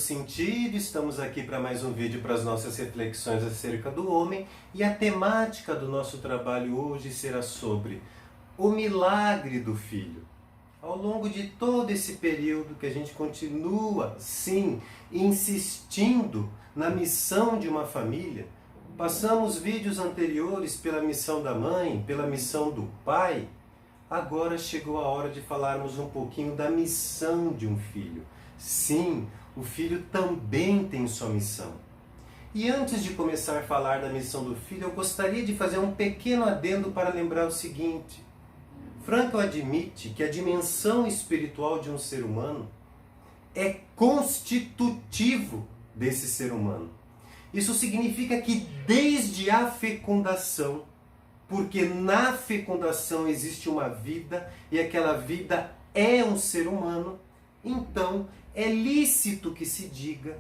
sentido, estamos aqui para mais um vídeo para as nossas reflexões acerca do homem, e a temática do nosso trabalho hoje será sobre o milagre do Filho. Ao longo de todo esse período que a gente continua, sim, insistindo na missão de uma família, passamos vídeos anteriores pela missão da mãe, pela missão do pai, agora chegou a hora de falarmos um pouquinho da missão de um filho. Sim, o filho também tem sua missão. E antes de começar a falar da missão do filho, eu gostaria de fazer um pequeno adendo para lembrar o seguinte. Frankl admite que a dimensão espiritual de um ser humano é constitutivo desse ser humano. Isso significa que desde a fecundação, porque na fecundação existe uma vida e aquela vida é um ser humano, então é lícito que se diga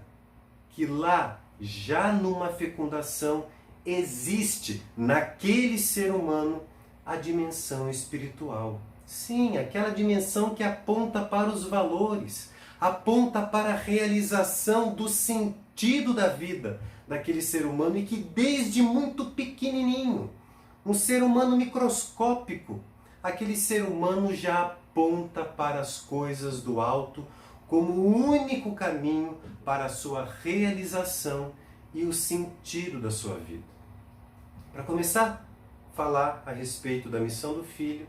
que lá, já numa fecundação, existe naquele ser humano a dimensão espiritual. Sim, aquela dimensão que aponta para os valores, aponta para a realização do sentido da vida daquele ser humano e que desde muito pequenininho, um ser humano microscópico, aquele ser humano já aponta para as coisas do alto como o único caminho para a sua realização e o sentido da sua vida. Para começar a falar a respeito da missão do filho,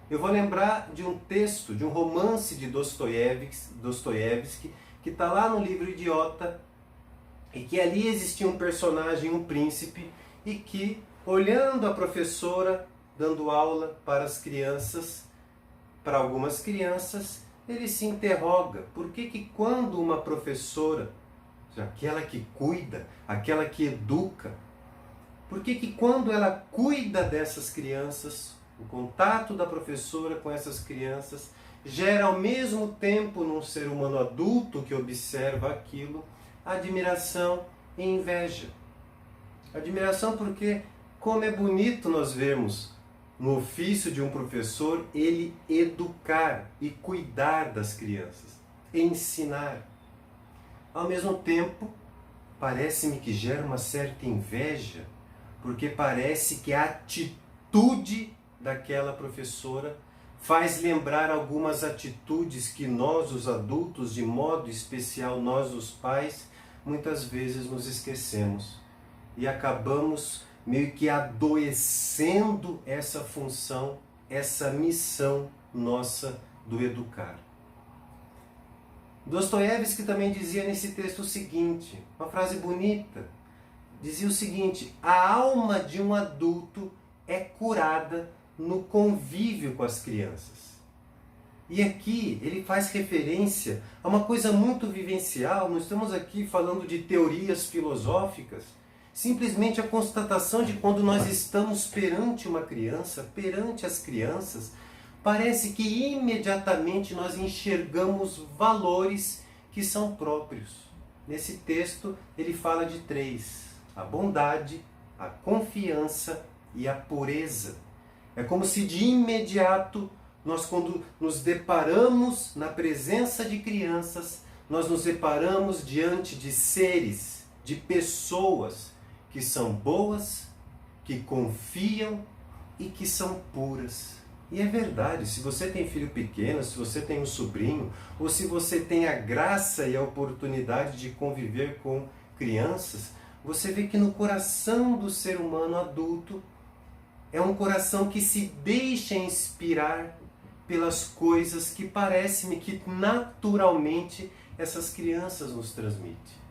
eu vou lembrar de um texto, de um romance de Dostoiévski, que está lá no livro Idiota, e que ali existia um personagem, um príncipe, e que, olhando a professora dando aula para as crianças, para algumas crianças, ele se interroga por que quando uma professora, aquela que cuida, aquela que educa, por que quando ela cuida dessas crianças, o contato da professora com essas crianças gera ao mesmo tempo num ser humano adulto que observa aquilo, admiração e inveja. Admiração porque como é bonito nós vermos no ofício de um professor ele educar e cuidar das crianças, ensinar. Ao mesmo tempo, parece-me que gera uma certa inveja, porque parece que a atitude daquela professora faz lembrar algumas atitudes que nós, os adultos, de modo especial nós, os pais, muitas vezes nos esquecemos e acabamos meio que adoecendo essa função, essa missão nossa do educar. Dostoiévski também dizia nesse texto o seguinte, uma frase bonita, dizia o seguinte: a alma de um adulto é curada no convívio com as crianças. E aqui ele faz referência a uma coisa muito vivencial, não estamos aqui falando de teorias filosóficas, simplesmente a constatação de quando nós estamos perante uma criança, perante as crianças, parece que imediatamente nós enxergamos valores que são próprios. Nesse texto ele fala de 3, a bondade, a confiança e a pureza. É como se de imediato, nós quando nos deparamos na presença de crianças, nós nos deparamos diante de seres, de pessoas que são boas, que confiam e que são puras. E é verdade, se você tem filho pequeno, se você tem um sobrinho, ou se você tem a graça e a oportunidade de conviver com crianças, você vê que no coração do ser humano adulto é um coração que se deixa inspirar pelas coisas que parece-me que naturalmente essas crianças nos transmitem.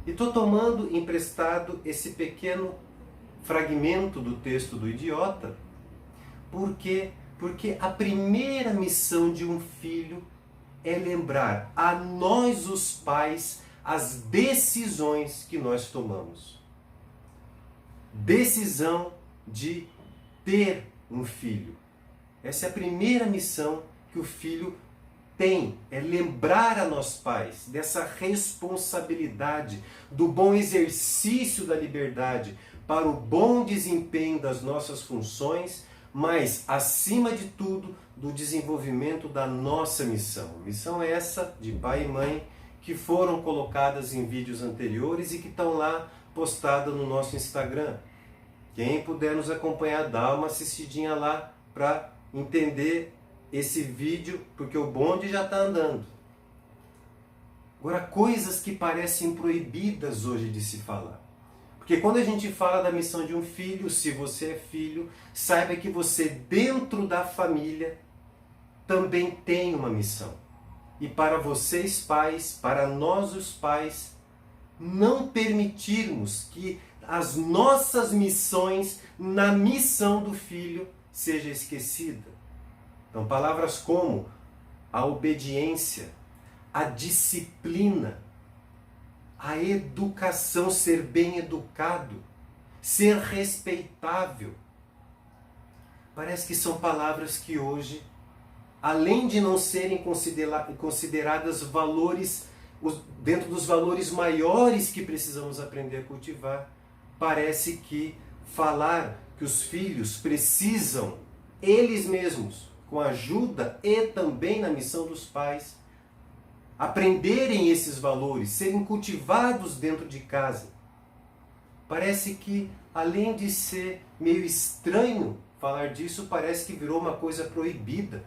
E estou tomando emprestado esse pequeno fragmento do texto do Idiota, porque a primeira missão de um filho é lembrar a nós, os pais, as decisões que nós tomamos. Decisão de ter um filho. Essa é a primeira missão que o filho tem, é lembrar a nós pais dessa responsabilidade, do bom exercício da liberdade para o bom desempenho das nossas funções, mas, acima de tudo, do desenvolvimento da nossa missão. Missão essa de pai e mãe que foram colocadas em vídeos anteriores e que estão lá postadas no nosso Instagram. Quem puder nos acompanhar, dá uma assistidinha lá para entender esse vídeo, porque o bonde já está andando. Agora, coisas que parecem proibidas hoje de se falar. Porque quando a gente fala da missão de um filho, se você é filho, saiba que você, dentro da família, também tem uma missão. E para vocês pais, para nós os pais, não permitirmos que as nossas missões na missão do filho seja esquecida. Então, palavras como a obediência, a disciplina, a educação, ser bem educado, ser respeitável. Parece que são palavras que hoje, além de não serem consideradas valores, dentro dos valores maiores que precisamos aprender a cultivar, parece que falar que os filhos precisam, eles mesmos, com a ajuda e também na missão dos pais, aprenderem esses valores, serem cultivados dentro de casa. Parece que, além de ser meio estranho falar disso, parece que virou uma coisa proibida.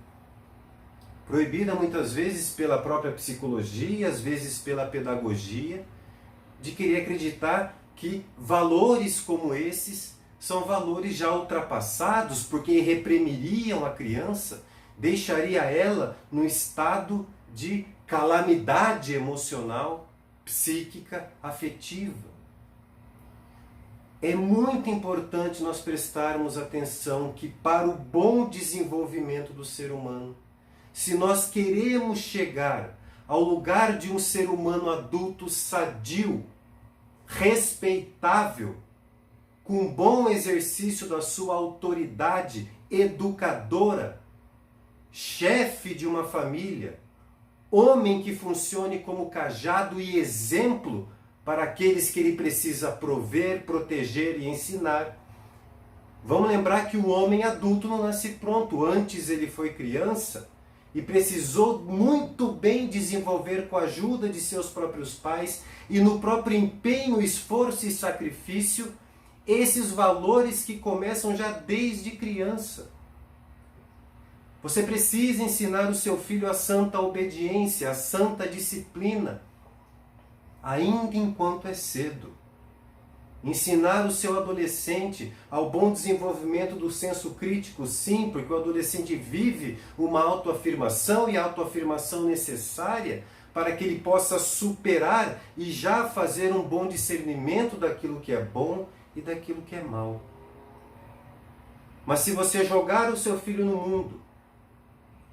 Proibida muitas vezes pela própria psicologia, às vezes pela pedagogia, de querer acreditar que valores como esses são valores já ultrapassados, porque reprimiriam a criança, deixaria ela num estado de calamidade emocional, psíquica, afetiva. É muito importante nós prestarmos atenção que, para o bom desenvolvimento do ser humano, se nós queremos chegar ao lugar de um ser humano adulto sadio, respeitável, com bom exercício da sua autoridade educadora, chefe de uma família, homem que funcione como cajado e exemplo para aqueles que ele precisa prover, proteger e ensinar. Vamos lembrar que o homem adulto não nasce pronto. Antes ele foi criança e precisou muito bem desenvolver com a ajuda de seus próprios pais e no próprio empenho, esforço e sacrifício esses valores que começam já desde criança. Você precisa ensinar o seu filho a santa obediência, a santa disciplina, ainda enquanto é cedo. Ensinar o seu adolescente ao bom desenvolvimento do senso crítico, sim, porque o adolescente vive uma autoafirmação e a autoafirmação necessária para que ele possa superar e já fazer um bom discernimento daquilo que é bom e daquilo que é mal. Mas se você jogar o seu filho no mundo,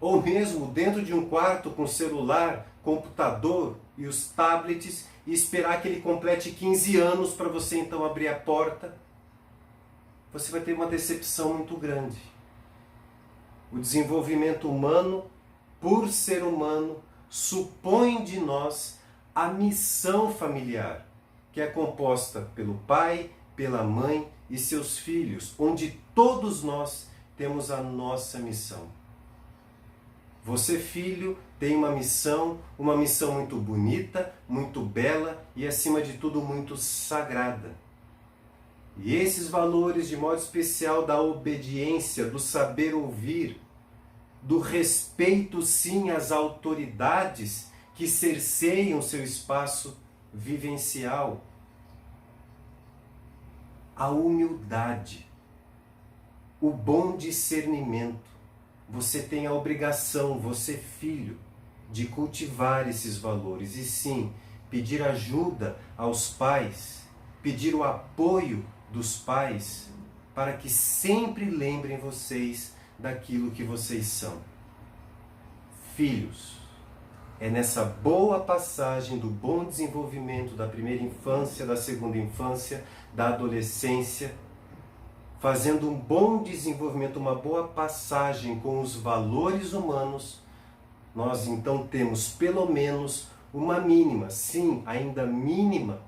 ou mesmo dentro de um quarto com celular, computador e os tablets, e esperar que ele complete 15 anos para você então abrir a porta, você vai ter uma decepção muito grande. O desenvolvimento humano, por ser humano, supõe de nós a missão familiar, que é composta pelo pai, pela mãe e seus filhos, onde todos nós temos a nossa missão. Você, filho, tem uma missão muito bonita, muito bela e, acima de tudo, muito sagrada. E esses valores, de modo especial, da obediência, do saber ouvir, do respeito, sim, às autoridades que cerceiam seu espaço vivencial, a humildade, o bom discernimento. Você tem a obrigação, você filho, de cultivar esses valores e sim, pedir ajuda aos pais, pedir o apoio dos pais para que sempre lembrem vocês daquilo que vocês são. Filhos, é nessa boa passagem do bom desenvolvimento da primeira infância, da segunda infância, da adolescência, fazendo um bom desenvolvimento, uma boa passagem com os valores humanos, nós então temos pelo menos uma mínima, sim, ainda mínima,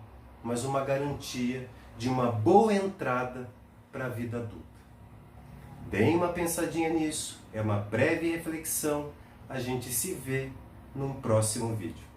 mas uma garantia de uma boa entrada para a vida adulta. Deem uma pensadinha nisso, é uma breve reflexão, a gente se vê num próximo vídeo.